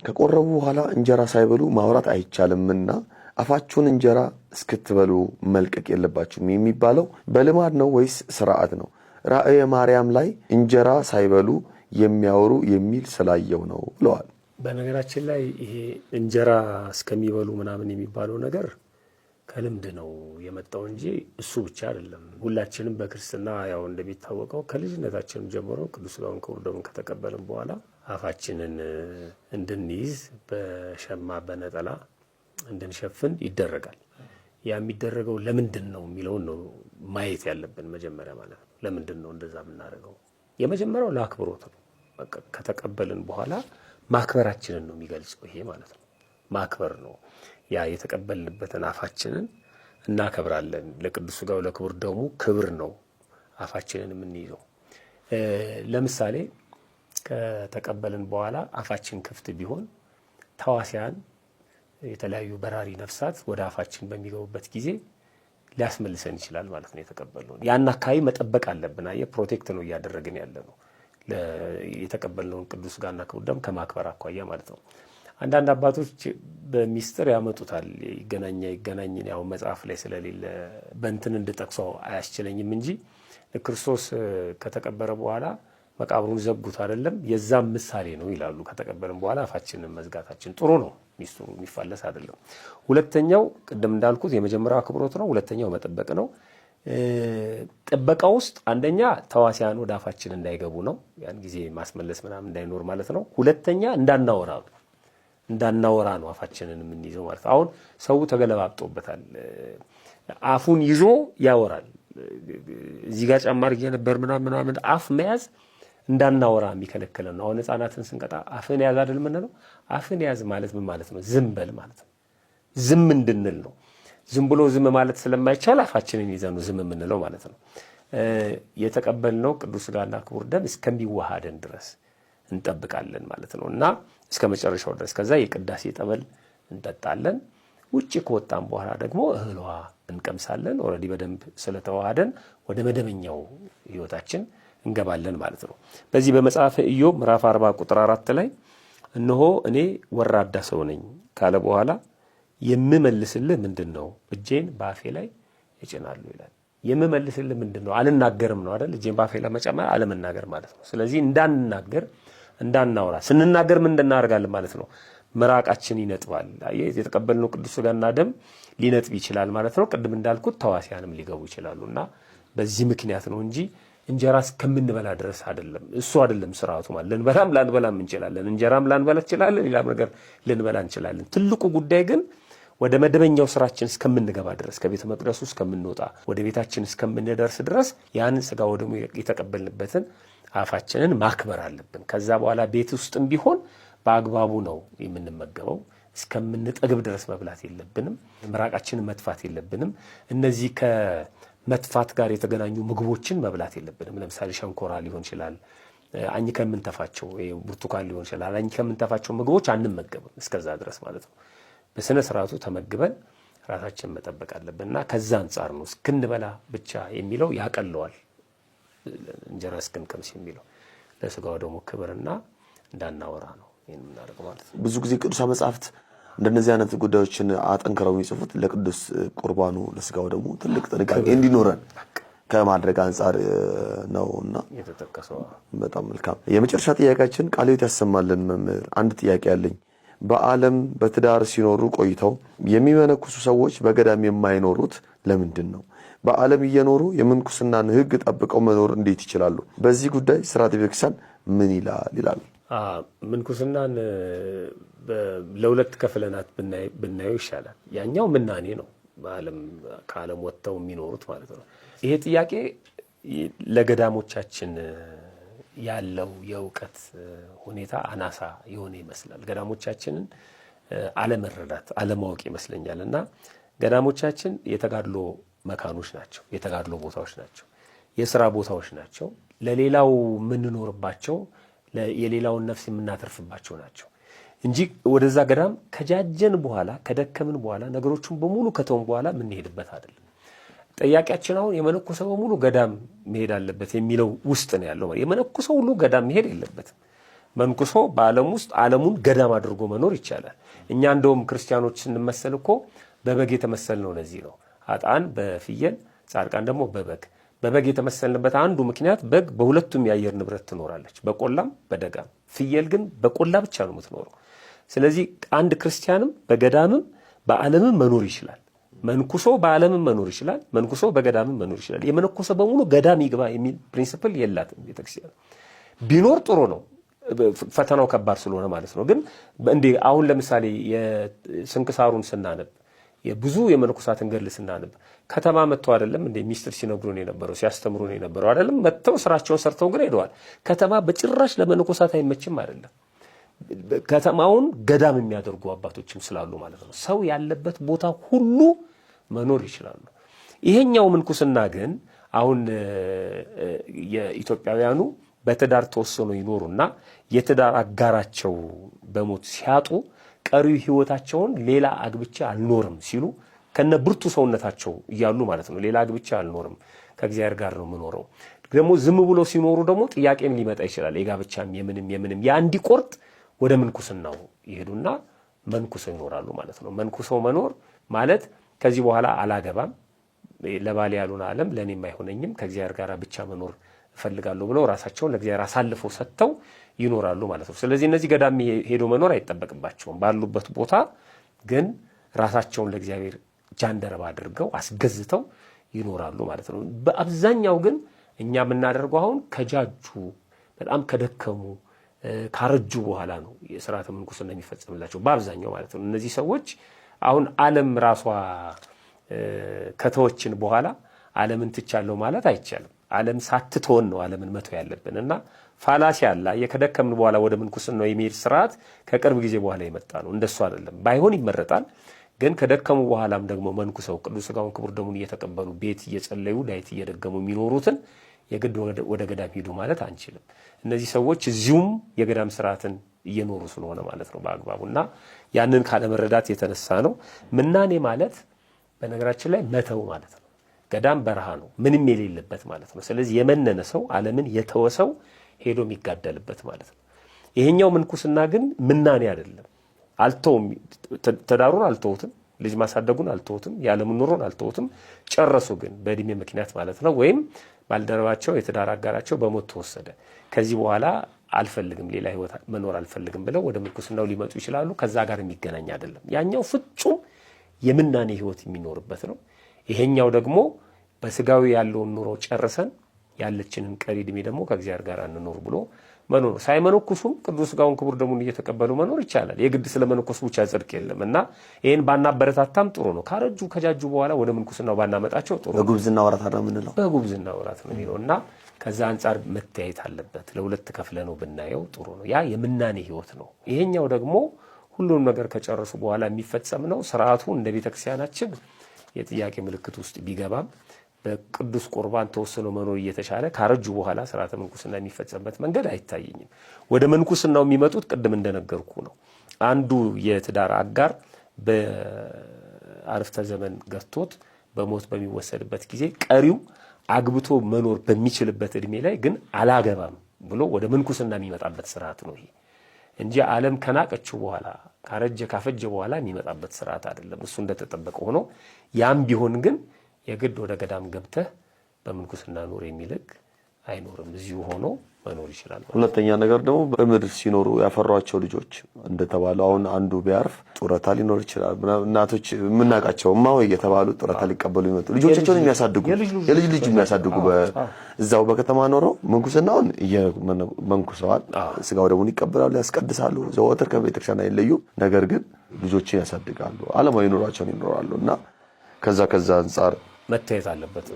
ከቆረቡ በኋላ እንጀራ ሳይበሉ ማውራት አይቻልምና አፋችሁን እንጀራ እስክትበሉ መልቀቅ የለባችሁም የሚባለው በልማድ ነው ወይስ ስርዓት ነው? ራእየ ማርያም ላይ እንጀራ ሳይበሉ የሚያወሩ የሚል ስላየው ነው ብለዋል። በነገራችን ላይ ይሄ እንጀራ እስከሚበሉ ምናምን የሚባለው ነገር ከልምድ ነው የመጣው እንጂ እሱ ብቻ አይደለም። ሁላችንም በክርስትና ያው እንደሚታወቀው ከልጅነታችን ጀምሮ ቅዱስ ሥጋውን ክቡር ደሙን ከተቀበልን በኋላ አፋችንን እንድንይዝ በሸማ በነጠላ እንድንሸፍን ይደረጋል። ያ የሚደረገው ለምንድን ነው የሚለውን ነው ማየት ያለብን መጀመሪያ ማለት ነው። ለምንድን ነው እንደዛ የምናደርገው? የመጀመሪያው ለአክብሮት ነው። በቃ ከተቀበልን በኋላ ማክበራችንን ነው የሚገልጸው ይሄ ማለት ነው። ማክበር ነው። ያ የተቀበልንበትን አፋችንን እናከብራለን። ለቅዱስ ሥጋው ለክቡር ደሙ ክብር ነው አፋችንን የምንይዘው። ለምሳሌ ከተቀበልን በኋላ አፋችን ክፍት ቢሆን ተዋሲያን የተለያዩ በራሪ ነፍሳት ወደ አፋችን በሚገቡበት ጊዜ ሊያስመልሰን ይችላል ማለት ነው። የተቀበልነው ያን አካባቢ መጠበቅ አለብን። አየህ ፕሮቴክት ነው እያደረግን ያለ ነው የተቀበልነውን ቅዱስ ሥጋና ክቡር ደም ከማክበር አኳያ ማለት ነው። አንዳንድ አባቶች በሚስጥር ያመጡታል። ይገናኝ ያው መጽሐፍ ላይ ስለሌለ በእንትን እንድጠቅሰው አያስችለኝም እንጂ ክርስቶስ ከተቀበረ በኋላ መቃብሩን ዘጉት አይደለም፣ የዛም ምሳሌ ነው ይላሉ። ከተቀበልን በኋላ አፋችንን መዝጋታችን ጥሩ ነው፣ ሚስጥሩ የሚፋለስ አይደለም። ሁለተኛው ቅድም እንዳልኩት የመጀመሪያው አክብሮት ነው። ሁለተኛው መጠበቅ ነው። ጥበቃ ውስጥ አንደኛ ተዋሲያን ወደ አፋችን እንዳይገቡ ነው፣ ያን ጊዜ ማስመለስ ምናምን እንዳይኖር ማለት ነው። ሁለተኛ እንዳናወራ ነው አፋችንን የምንይዘው ማለት ነው። አሁን ሰው ተገለባብጦበታል። አፉን ይዞ ያወራል። እዚህ ጋር ጫማ አድርጌ ነበር ምናምን አፍ መያዝ እንዳናወራ የሚከለክለን ነው። አሁን ሕፃናትን ስንቀጣ አፍን ያዝ አይደል የምንለው? አፍን ያዝ ማለት ምን ማለት ነው? ዝም በል ማለት ነው። ዝም እንድንል ነው። ዝም ብሎ ዝም ማለት ስለማይቻል አፋችንን ይዘን ነው ዝም የምንለው ማለት ነው። የተቀበልነው ቅዱስ ሥጋና ክቡር ደም እስከሚዋሃደን ድረስ እንጠብቃለን ማለት ነው እና እስከ መጨረሻው ድረስ ከዛ የቅዳሴ ጠበል እንጠጣለን። ውጭ ከወጣን በኋላ ደግሞ እህሏ እንቀምሳለን። ኦልሬዲ በደንብ ስለተዋሃደን ወደ መደበኛው ህይወታችን እንገባለን ማለት ነው። በዚህ በመጽሐፈ ኢዮብ ምዕራፍ 40 ቁጥር 4 ላይ እነሆ እኔ ወራዳ ሰው ነኝ ካለ በኋላ የምመልስልህ ምንድነው? እጄን ባፌ ላይ እጭናለሁ ይላል። የምመልስልህ ምንድነው? አልናገርም ነው አይደል? እጄን ባፌ ላይ መጨመር አለመናገር ማለት ነው። ስለዚህ እንዳናወራ ስንናገር ምን እናደርጋለን ማለት ነው? ምራቃችን ይነጥባል። የተቀበልነው ቅዱስ ሥጋና ደም ሊነጥብ ይችላል ማለት ነው። ቅድም እንዳልኩት ተዋሲያንም ሊገቡ ይችላሉና በዚህ ምክንያት ነው እንጂ እንጀራ እስከምንበላ ድረስ አይደለም። እሱ አይደለም ስርዓቱ ማለት ልንበላም ላንበላም እንችላለን። እንጀራም ላንበላ እንችላለን፣ ሌላም ነገር ልንበላ እንችላለን። ትልቁ ጉዳይ ግን ወደ መደበኛው ስራችን እስከምንገባ ድረስ ከቤተ መቅደሱ እስከምንወጣ ወደ ቤታችን እስከምንደርስ ድረስ ያን ሥጋ ወደሙ የተቀበልንበትን አፋችንን ማክበር አለብን። ከዛ በኋላ ቤት ውስጥም ቢሆን በአግባቡ ነው የምንመገበው። እስከምንጠግብ ድረስ መብላት የለብንም። ምራቃችንን መትፋት የለብንም። እነዚህ ከመትፋት ጋር የተገናኙ ምግቦችን መብላት የለብንም። ለምሳሌ ሸንኮራ ሊሆን ይችላል፣ አኝ ከምንተፋቸው ብርቱካን ሊሆን ይችላል። አኝ ከምንተፋቸው ምግቦች አንመገብም እስከዛ ድረስ ማለት ነው። በስነ ስርዓቱ ተመግበን ራሳችን መጠበቅ አለብንና ከዛ አንጻር ነው እስክንበላ ብቻ የሚለው ያቀለዋል። እንጀራ እስክንቀምስ የሚለው ለሥጋው ደግሞ ክብርና እንዳናወራ ነው ይሄን የምናደርገው ማለት ነው። ብዙ ጊዜ ቅዱሳን መጻሕፍት እንደነዚህ አይነት ጉዳዮችን አጠንክረው የሚጽፉት ለቅዱስ ቁርባኑ ለሥጋው ደግሞ ትልቅ ጥንቃቄ እንዲኖረን ከማድረግ አንጻር ነውና የተጠቀሰው። በጣም መልካም። የመጨረሻ ጥያቄያችን ቃለ ሕይወት ያሰማልን መምህር፣ አንድ ጥያቄ አለኝ። በዓለም በትዳር ሲኖሩ ቆይተው የሚመነኩሱ ሰዎች በገዳም የማይኖሩት ለምንድን ነው? በዓለም እየኖሩ የምንኩስናን ሕግ ጠብቀው መኖር እንዴት ይችላሉ? በዚህ ጉዳይ ሥርዓተ ቤተክርስቲያን ምን ይላል? ምንኩስናን ለሁለት ከፍለናት ብናየው ይሻላል። ያኛው ምናኔ ነው፣ ከዓለም ወጥተው የሚኖሩት ማለት ነው። ይሄ ጥያቄ ለገዳሞቻችን ያለው የእውቀት ሁኔታ አናሳ የሆነ ይመስላል። ገዳሞቻችንን አለመረዳት አለማወቅ ይመስለኛል። እና ገዳሞቻችን የተጋድሎ መካኖች ናቸው፣ የተጋድሎ ቦታዎች ናቸው፣ የሥራ ቦታዎች ናቸው። ለሌላው የምንኖርባቸው የሌላውን ነፍስ የምናተርፍባቸው ናቸው እንጂ ወደዛ ገዳም ከጃጀን በኋላ ከደከምን በኋላ ነገሮችን በሙሉ ከተውን በኋላ የምንሄድበት አይደለም። ጥያቄያችን አሁን የመነኮሰው በሙሉ ገዳም መሄድ አለበት የሚለው ውስጥ ነው ያለው። የመነኮሰው ሁሉ ገዳም መሄድ የለበትም። መንኩሶ በዓለም ውስጥ ዓለሙን ገዳም አድርጎ መኖር ይቻላል። እኛ እንደውም ክርስቲያኖች ስንመሰል እኮ በበግ የተመሰልነው ለዚህ ነው። ኃጥአን በፍየል ጻድቃን ደግሞ በበግ የተመሰልንበት አንዱ ምክንያት በግ በሁለቱም የአየር ንብረት ትኖራለች፣ በቆላም በደጋም። ፍየል ግን በቆላ ብቻ ነው የምትኖረው። ስለዚህ አንድ ክርስቲያንም በገዳምም በዓለምም መኖር ይችላል። መንኩሶ በዓለምም መኖር ይችላል፣ መንኩሶ በገዳምም መኖር ይችላል። የመነኮሰ በሙሉ ገዳም ይግባ የሚል ፕሪንሲፕል የላትም ቤተክርስቲያን። ቢኖር ጥሩ ነው፣ ፈተናው ከባድ ስለሆነ ማለት ነው። ግን እንዴ አሁን ለምሳሌ የስንክሳሩን ስናነብ የብዙ የመነኮሳትን ገድል ስናነብ ከተማ መጥተው አይደለም እንደ ሚስጥር ሲነግሩን የነበረው ሲያስተምሩን የነበረው አይደለም። መጥተው ስራቸውን ሰርተው ግን ሄደዋል። ከተማ በጭራሽ ለመነኮሳት አይመችም አይደለም። ከተማውን ገዳም የሚያደርጉ አባቶችም ስላሉ ማለት ነው። ሰው ያለበት ቦታ ሁሉ መኖር ይችላሉ። ይሄኛው ምንኩስና ግን አሁን የኢትዮጵያውያኑ በትዳር ተወስኖ ይኖሩና የትዳር አጋራቸው በሞት ሲያጡ ቀሪው ህይወታቸውን ሌላ አግብቻ አልኖርም ሲሉ ከነ ብርቱ ሰውነታቸው እያሉ ማለት ነው። ሌላ አግብቻ አልኖርም ከእግዚአብሔር ጋር ነው የምኖረው። ደግሞ ዝም ብሎ ሲኖሩ ደግሞ ጥያቄም ሊመጣ ይችላል። የጋብቻም የምንም ያ እንዲቆርጥ ወደ ምንኩስናው ይሄዱና መንኩሰው ይኖራሉ ማለት ነው። መንኩሰው መኖር ማለት ከዚህ በኋላ አላገባም፣ ለባሌ ያሉን ዓለም ለኔም አይሆነኝም፣ ከእግዚአብሔር ጋር ብቻ መኖር እፈልጋለሁ ብለው ራሳቸውን ለእግዚአብሔር አሳልፈው ሰጥተው ይኖራሉ ማለት ነው። ስለዚህ እነዚህ ገዳም ሄዶ መኖር አይጠበቅባቸውም። ባሉበት ቦታ ግን ራሳቸውን ለእግዚአብሔር ጃንደረባ አድርገው አስገዝተው ይኖራሉ ማለት ነው። በአብዛኛው ግን እኛ የምናደርገው አሁን ከጃጁ በጣም ከደከሙ ካረጁ በኋላ ነው የሥርዓተ ምንኩስና የሚፈጸምላቸው በአብዛኛው ማለት ነው። እነዚህ ሰዎች አሁን ዓለም ራሷ ከተወችን በኋላ ዓለምን ትቻለሁ ማለት አይቻልም። ዓለም ሳትተወን ነው ዓለምን መተው ያለብን እና ፋላሲ አለ። የከደከምን በኋላ ወደ ምንኩስናው የሚሄድ ስርዓት ከቅርብ ጊዜ በኋላ የመጣ ነው። እንደሱ አይደለም። ባይሆን ይመረጣል። ግን ከደከሙ በኋላም ደግሞ መንኩሰው ቅዱስ ሥጋውን ክቡር ደሙን እየተቀበሉ ቤት እየጸለዩ ዳዊት እየደገሙ የሚኖሩትን የግድ ወደ ገዳም ሂዱ ማለት አንችልም። እነዚህ ሰዎች እዚሁም የገዳም ስርዓትን እየኖሩ ስለሆነ ማለት ነው በአግባቡና ያንን ካለመረዳት የተነሳ ነው። ምናኔ ማለት በነገራችን ላይ መተው ማለት ነው። ገዳም በረሃ ነው፣ ምንም የሌለበት ማለት ነው። ስለዚህ የመነነ ሰው ዓለምን የተወሰው ሄዶ የሚጋደልበት ማለት ነው። ይሄኛው ምንኩስና ግን ምናኔ አይደለም። አልተውም፣ ተዳሩን አልተውትም፣ ልጅ ማሳደጉን አልተውትም፣ የዓለምን ኑሮን አልተውትም። ጨረሱ ግን በእድሜ ምክንያት ማለት ነው። ወይም ባልደረባቸው የትዳር አጋራቸው በሞት ተወሰደ። ከዚህ በኋላ አልፈልግም፣ ሌላ ህይወት መኖር አልፈልግም ብለው ወደ ምንኩስናው ሊመጡ ይችላሉ። ከዛ ጋር የሚገናኝ አይደለም። ያኛው ፍጹም የምናኔ ህይወት የሚኖርበት ነው። ይሄኛው ደግሞ በስጋዊ ያለውን ኑሮ ጨርሰን ያለችንን ቀሪ እድሜ ደግሞ ከእግዚአብሔር ጋር እንኖር ብሎ መኖር። ሳይመነኩሱም ቅዱስ ሥጋውን ክቡር ደሙን እየተቀበሉ መኖር ይቻላል። የግድ ስለመነኮሱ ብቻ ጽድቅ የለም እና ይሄን ባናበረታታም ጥሩ ነው። ካረጁ ከጃጁ በኋላ ወደ ምንኩስናው ባናመጣቸው ጥሩ ነው። በጉብዝና ወራት ነው የምንለው። በጉብዝና ወራት ነው የሚለው እና ከዛ አንጻር መታየት አለበት። ለሁለት ከፍለ ነው ብናየው ጥሩ ነው። ያ የምናኔ ህይወት ነው። ይሄኛው ደግሞ ሁሉም ነገር ከጨረሱ በኋላ የሚፈጸም ነው። ስርዓቱ እንደ ቤተክርስቲያናችን የጥያቄ ምልክት ውስጥ ቢገባም በቅዱስ ቁርባን ተወስኖ መኖር እየተሻለ ካረጁ በኋላ ስርዓተ ምንኩስና የሚፈጸምበት መንገድ አይታየኝም። ወደ ምንኩስናው የሚመጡት ቅድም እንደነገርኩ ነው። አንዱ የትዳር አጋር በአረፍተ ዘመን ገርቶት በሞት በሚወሰድበት ጊዜ ቀሪው አግብቶ መኖር በሚችልበት እድሜ ላይ ግን አላገባም ብሎ ወደ ምንኩስና የሚመጣበት ስርዓት ነው ይሄ እንጂ ዓለም ከናቀችው በኋላ ካረጀ ካፈጀ በኋላ የሚመጣበት ስርዓት አይደለም። እሱ እንደተጠበቀ ሆኖ ያም ቢሆን ግን የግድ ወደ ገዳም ገብተህ በምንኩስና ኑር የሚል ሕግ አይኖርም። እዚሁ ሆኖ መኖር ይችላል። ሁለተኛ ነገር ደግሞ በምድር ሲኖሩ ያፈሯቸው ልጆች እንደተባለው አሁን አንዱ ቢያርፍ ጡረታ ሊኖር ይችላል። እናቶች የምናውቃቸው እማሆይ እየተባሉ ጡረታ ሊቀበሉ ይመጡ ልጆቻቸውን የሚያሳድጉ የልጅ ልጅ የሚያሳድጉ እዛው በከተማ ኖረው ምንኩስናውን መንኩሰዋል። ሥጋው ደሙን ይቀበላሉ፣ ያስቀድሳሉ፣ ዘወትር ከቤተክርስቲያን አይለዩ። ነገር ግን ልጆችን ያሳድጋሉ፣ ዓለማዊ ኑሯቸውን ይኖራሉ እና ከዛ አንጻር መታየት አለበት።